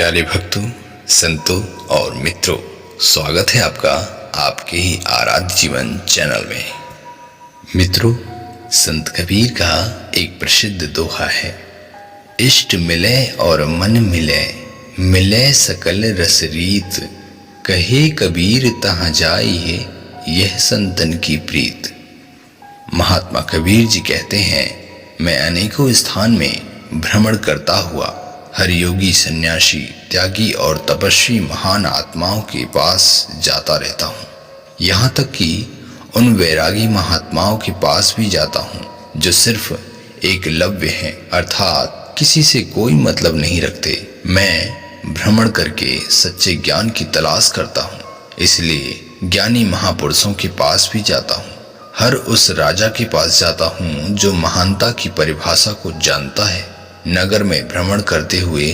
प्यारे भक्तों, संतों और मित्रों, स्वागत है आपका आपके ही आराध्य जीवन चैनल में। मित्रों, संत कबीर का एक प्रसिद्ध दोहा है, इष्ट मिले और मन मिले, मिले सकल रस रीत, कहे कबीर तहाँ जाइए यह संतन की प्रीत। महात्मा कबीर जी कहते हैं, मैं अनेकों स्थान में भ्रमण करता हुआ हर योगी, सन्यासी, त्यागी और तपस्वी महान आत्माओं के पास जाता रहता हूँ। यहाँ तक कि उन वैरागी महात्माओं के पास भी जाता हूँ जो सिर्फ एकलव्य हैं, अर्थात किसी से कोई मतलब नहीं रखते। मैं भ्रमण करके सच्चे ज्ञान की तलाश करता हूँ, इसलिए ज्ञानी महापुरुषों के पास भी जाता हूँ। हर उस राजा के पास जाता हूँ जो महानता की परिभाषा को जानता है। नगर में भ्रमण करते हुए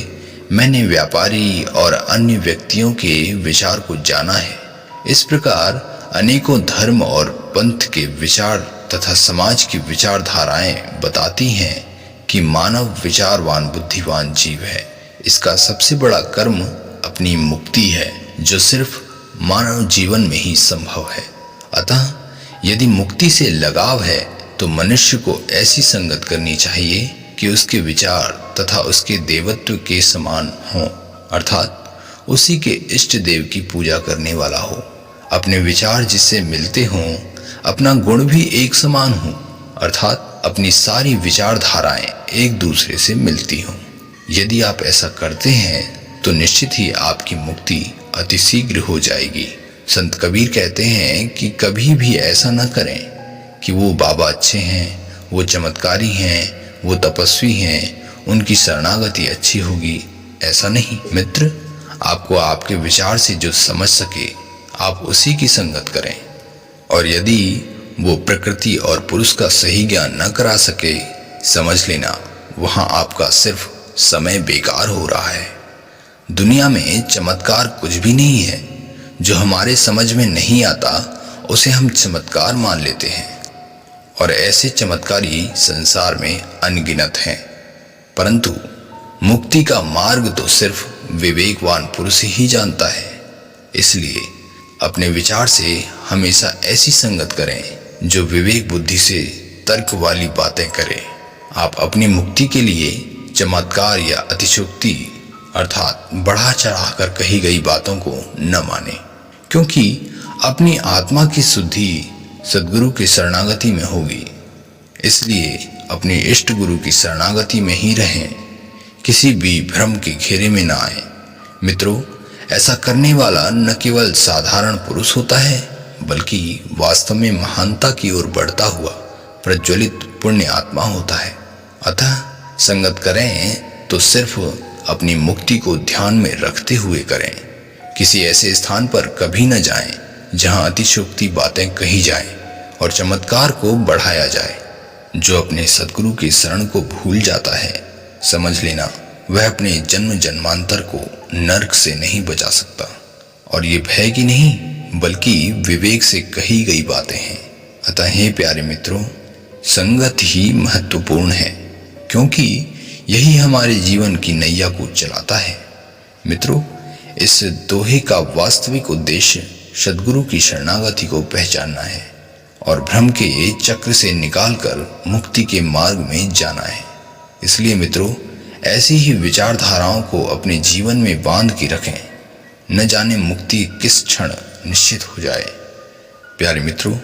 मैंने व्यापारी और अन्य व्यक्तियों के विचार को जाना है। इस प्रकार अनेकों धर्म और पंथ के विचार तथा समाज की विचारधाराएं बताती हैं कि मानव विचारवान बुद्धिवान जीव है। इसका सबसे बड़ा कर्म अपनी मुक्ति है, जो सिर्फ मानव जीवन में ही संभव है। अतः यदि मुक्ति से लगाव है तो मनुष्य को ऐसी संगत करनी चाहिए कि उसके विचार तथा उसके देवत्व के समान हों, अर्थात उसी के इष्ट देव की पूजा करने वाला हो। अपने विचार जिससे मिलते हों, अपना गुण भी एक समान हो, अर्थात अपनी सारी विचारधाराएं एक दूसरे से मिलती हों। यदि आप ऐसा करते हैं तो निश्चित ही आपकी मुक्ति अतिशीघ्र हो जाएगी। संत कबीर कहते हैं कि कभी भी ऐसा न करें कि वो बाबा अच्छे हैं, वो चमत्कारी हैं, वो तपस्वी हैं, उनकी शरणागति अच्छी होगी। ऐसा नहीं मित्र, आपको आपके विचार से जो समझ सके आप उसी की संगत करें। और यदि वो प्रकृति और पुरुष का सही ज्ञान न करा सके, समझ लेना वहाँ आपका सिर्फ समय बेकार हो रहा है। दुनिया में चमत्कार कुछ भी नहीं है। जो हमारे समझ में नहीं आता उसे हम चमत्कार मान लेते हैं, और ऐसे चमत्कारी संसार में अनगिनत हैं। परंतु मुक्ति का मार्ग तो सिर्फ विवेकवान पुरुष ही जानता है। इसलिए अपने विचार से हमेशा ऐसी संगत करें जो विवेक बुद्धि से तर्क वाली बातें करे। आप अपनी मुक्ति के लिए चमत्कार या अतिशयोक्ति अर्थात बढ़ा चढ़ाकर कही गई बातों को न माने, क्योंकि अपनी आत्मा की शुद्धि सद्गुरु की शरणागति में होगी। इसलिए अपने इष्ट गुरु की शरणागति में ही रहें, किसी भी भ्रम के घेरे में ना आए। मित्रों, ऐसा करने वाला न केवल साधारण पुरुष होता है, बल्कि वास्तव में महानता की ओर बढ़ता हुआ प्रज्वलित पुण्य आत्मा होता है। अतः संगत करें तो सिर्फ अपनी मुक्ति को ध्यान में रखते हुए करें। किसी ऐसे स्थान पर कभी न जाएं जहां अतिशयोक्ति बातें कही जाएं और चमत्कार को बढ़ाया जाए। जो अपने सद्गुरु की शरण को भूल जाता है, समझ लेना वह अपने जन्म जन्मांतर को नरक से नहीं बचा सकता। और ये भय की नहीं बल्कि विवेक से कही गई बातें हैं। अतः हे प्यारे मित्रों, संगत ही महत्वपूर्ण है, क्योंकि यही हमारे जीवन की नैया को चलाता है। मित्रों, इस दोहे का वास्तविक उद्देश्य सद्गुरु की शरणागति को पहचानना है और भ्रम के चक्र से निकालकर मुक्ति के मार्ग में जाना है। इसलिए मित्रों, ऐसी ही विचारधाराओं को अपने जीवन में बांध के रखें। न जाने मुक्ति किस क्षण निश्चित हो जाए। प्यारे मित्रों,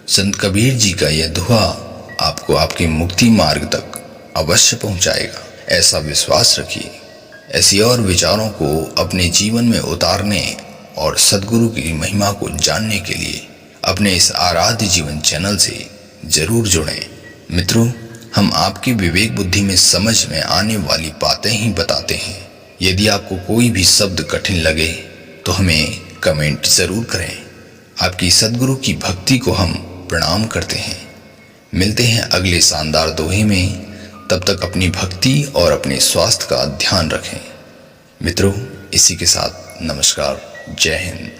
संत कबीर जी का यह दोहा आपको आपके मुक्ति मार्ग तक अवश्य पहुंचाएगा, ऐसा विश्वास रखिए। ऐसी और विचारों को अपने जीवन में उतारने और सद्गुरु की महिमा को जानने के लिए अपने इस आराध्य जीवन चैनल से जरूर जुड़ें। मित्रों, हम आपकी विवेक बुद्धि में समझ में आने वाली बातें ही बताते हैं। यदि आपको कोई भी शब्द कठिन लगे तो हमें कमेंट जरूर करें। आपकी सद्गुरु की भक्ति को हम प्रणाम करते हैं। मिलते हैं अगले शानदार दोहे में। तब तक अपनी भक्ति और अपने स्वास्थ्य का ध्यान रखें। मित्रों, इसी के साथ नमस्कार, जय हिंद।